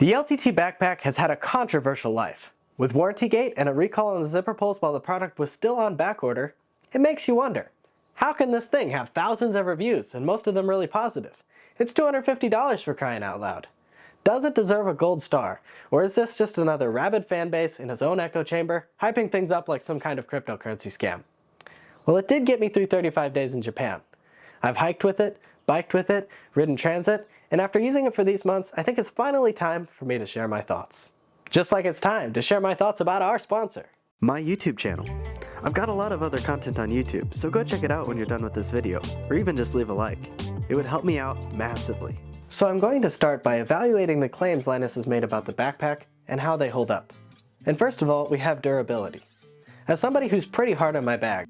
The LTT backpack has had a controversial life. With warranty gate and a recall on the zipper pulls while the product was still on backorder, it makes you wonder, how can this thing have thousands of reviews and most of them really positive? It's $250 for crying out loud. Does it deserve a gold star, or is this just another rabid fan base in his own echo chamber, hyping things up like some kind of cryptocurrency scam? Well, it did get me through 35 days in Japan. I've hiked with it, biked with it, ridden transit, and after using it for these months, I think it's finally time for me to share my thoughts. Just like it's time to share my thoughts about our sponsor, my YouTube channel. I've got a lot of other content on YouTube, so go check it out when you're done with this video, or even just leave a like. It would help me out massively. So I'm going to start by evaluating the claims Linus has made about the backpack and how they hold up. And first of all, we have durability. As somebody who's pretty hard on my bag,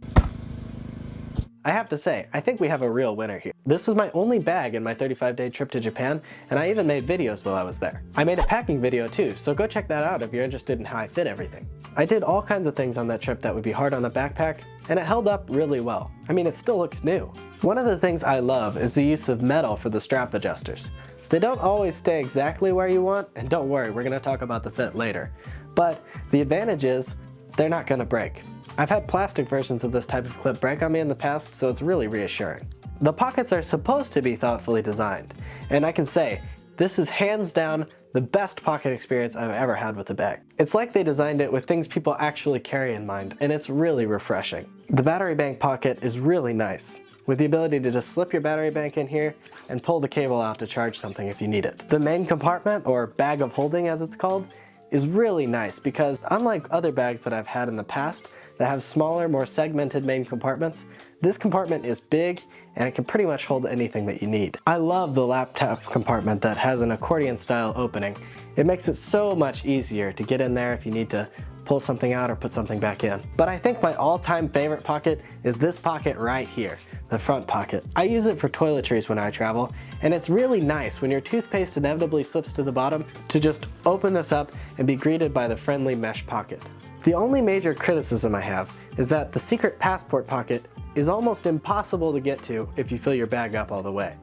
I have to say, I think we have a real winner here. This was my only bag in my 35-day trip to Japan, and I even made videos while I was there. I made a packing video too, so go check that out if you're interested in how I fit everything. I did all kinds of things on that trip that would be hard on a backpack, and it held up really well. I mean, it still looks new. One of the things I love is the use of metal for the strap adjusters. They don't always stay exactly where you want, and don't worry, we're going to talk about the fit later. But the advantage is, they're not going to break. I've had plastic versions of this type of clip break on me in the past, so it's really reassuring. The pockets are supposed to be thoughtfully designed, and I can say, this is hands down the best pocket experience I've ever had with a bag. It's like they designed it with things people actually carry in mind, and it's really refreshing. The battery bank pocket is really nice, with the ability to just slip your battery bank in here and pull the cable out to charge something if you need it. The main compartment, or bag of holding as it's called, is really nice because unlike other bags that I've had in the past that have smaller, more segmented main compartments, this compartment is big and it can pretty much hold anything that you need. I love the laptop compartment that has an accordion style opening. It makes it so much easier to get in there if you need to pull something out or put something back in. But I think my all-time favorite pocket is this pocket right here, the front pocket. I use it for toiletries when I travel, and it's really nice when your toothpaste inevitably slips to the bottom to just open this up and be greeted by the friendly mesh pocket. The only major criticism I have is that the secret passport pocket is almost impossible to get to if you fill your bag up all the way.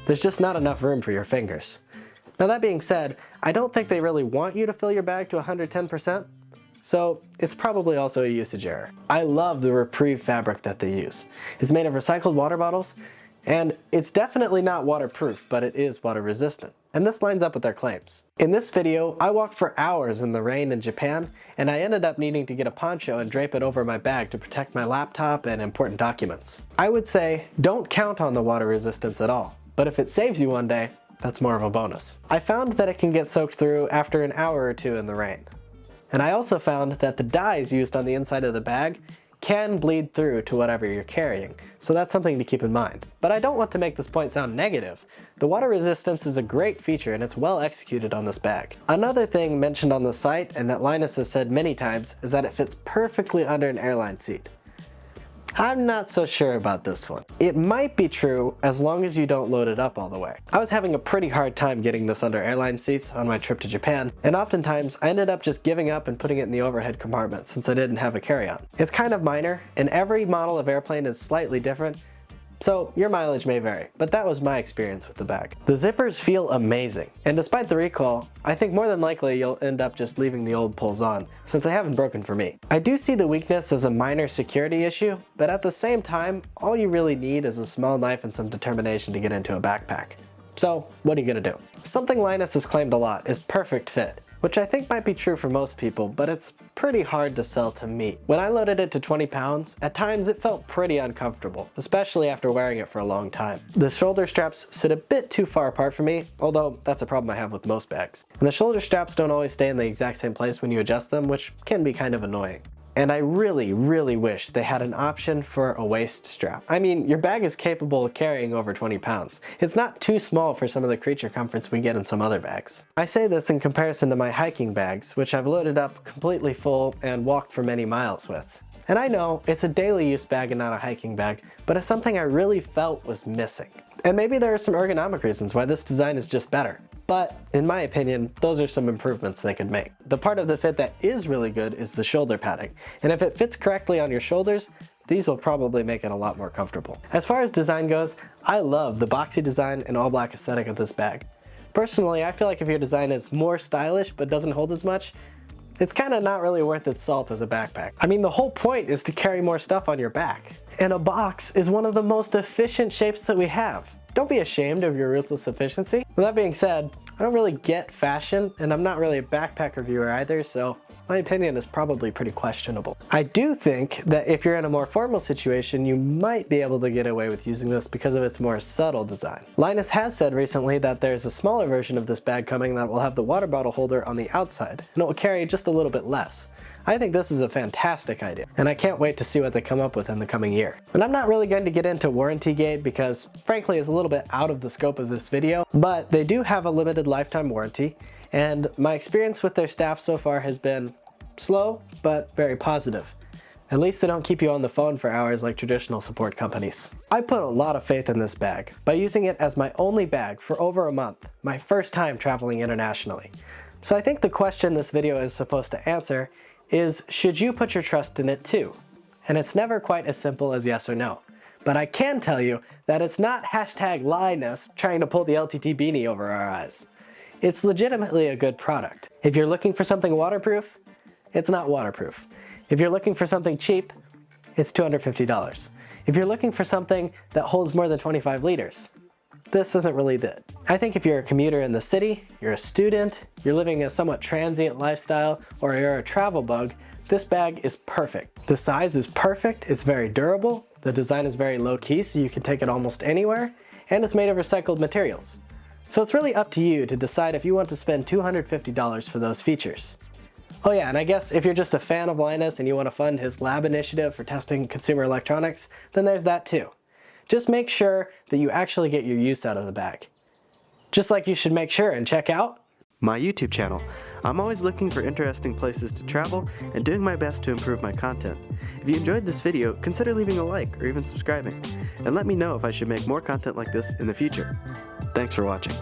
There's just not enough room for your fingers. Now that being said, I don't think they really want you to fill your bag to 110%, so it's probably also a usage error. I love the Repreve fabric that they use. It's made of recycled water bottles, and it's definitely not waterproof, but it is water resistant. And this lines up with their claims. In this video, I walked for hours in the rain in Japan, and I ended up needing to get a poncho and drape it over my bag to protect my laptop and important documents. I would say, don't count on the water resistance at all, but if it saves you one day, that's more of a bonus. I found that it can get soaked through after an hour or two in the rain. And I also found that the dyes used on the inside of the bag can bleed through to whatever you're carrying, so that's something to keep in mind. But I don't want to make this point sound negative. The water resistance is a great feature and it's well executed on this bag. Another thing mentioned on the site, and that Linus has said many times, is that it fits perfectly under an airline seat. I'm not so sure about this one. It might be true as long as you don't load it up all the way. I was having a pretty hard time getting this under airline seats on my trip to Japan, and oftentimes I ended up just giving up and putting it in the overhead compartment since I didn't have a carry-on. It's kind of minor, and every model of airplane is slightly different, so your mileage may vary, but that was my experience with the bag. The zippers feel amazing, and despite the recall, I think more than likely you'll end up just leaving the old pulls on, since they haven't broken for me. I do see the weakness as a minor security issue, but at the same time, all you really need is a small knife and some determination to get into a backpack. So, what are you gonna do? Something Linus has claimed a lot is perfect fit, which I think might be true for most people, but it's pretty hard to sell to me. When I loaded it to 20 pounds, at times it felt pretty uncomfortable, especially after wearing it for a long time. The shoulder straps sit a bit too far apart for me, although that's a problem I have with most bags. And the shoulder straps don't always stay in the exact same place when you adjust them, which can be kind of annoying. And I really, really wish they had an option for a waist strap. I mean, your bag is capable of carrying over 20 pounds. It's not too small for some of the creature comforts we get in some other bags. I say this in comparison to my hiking bags, which I've loaded up completely full and walked for many miles with. And I know it's a daily use bag and not a hiking bag, but it's something I really felt was missing. And maybe there are some ergonomic reasons why this design is just better. But in my opinion, those are some improvements they could make. The part of the fit that is really good is the shoulder padding. And if it fits correctly on your shoulders, these will probably make it a lot more comfortable. As far as design goes, I love the boxy design and all black aesthetic of this bag. Personally, I feel like if your design is more stylish but doesn't hold as much, it's kind of not really worth its salt as a backpack. I mean, the whole point is to carry more stuff on your back. And a box is one of the most efficient shapes that we have. Don't be ashamed of your ruthless efficiency. With that being said, I don't really get fashion, and I'm not really a backpack reviewer either, so my opinion is probably pretty questionable. I do think that if you're in a more formal situation, you might be able to get away with using this because of its more subtle design. Linus has said recently that there's a smaller version of this bag coming that will have the water bottle holder on the outside, and it will carry just a little bit less. I think this is a fantastic idea, and I can't wait to see what they come up with in the coming year. And I'm not really going to get into Warrantygate because, frankly, it's a little bit out of the scope of this video, but they do have a limited lifetime warranty, and my experience with their staff so far has been slow, but very positive. At least they don't keep you on the phone for hours like traditional support companies. I put a lot of faith in this bag by using it as my only bag for over a month, my first time traveling internationally. So I think the question this video is supposed to answer is, should you put your trust in it too? And it's never quite as simple as yes or no. But I can tell you that it's not hashtag lie-nus trying to pull the LTT beanie over our eyes. It's legitimately a good product. If you're looking for something waterproof, it's not waterproof. If you're looking for something cheap, it's $250. If you're looking for something that holds more than 25 liters, this isn't really it. I think if you're a commuter in the city, you're a student, you're living a somewhat transient lifestyle, or you're a travel bug, this bag is perfect. The size is perfect, it's very durable, the design is very low-key so you can take it almost anywhere, and it's made of recycled materials. So it's really up to you to decide if you want to spend $250 for those features. Oh yeah, and I guess if you're just a fan of Linus and you want to fund his lab initiative for testing consumer electronics, then there's that too. Just make sure that you actually get your use out of the bag. Just like you should make sure and check out my YouTube channel. I'm always looking for interesting places to travel and doing my best to improve my content. If you enjoyed this video, consider leaving a like or even subscribing, and let me know if I should make more content like this in the future. Thanks for watching.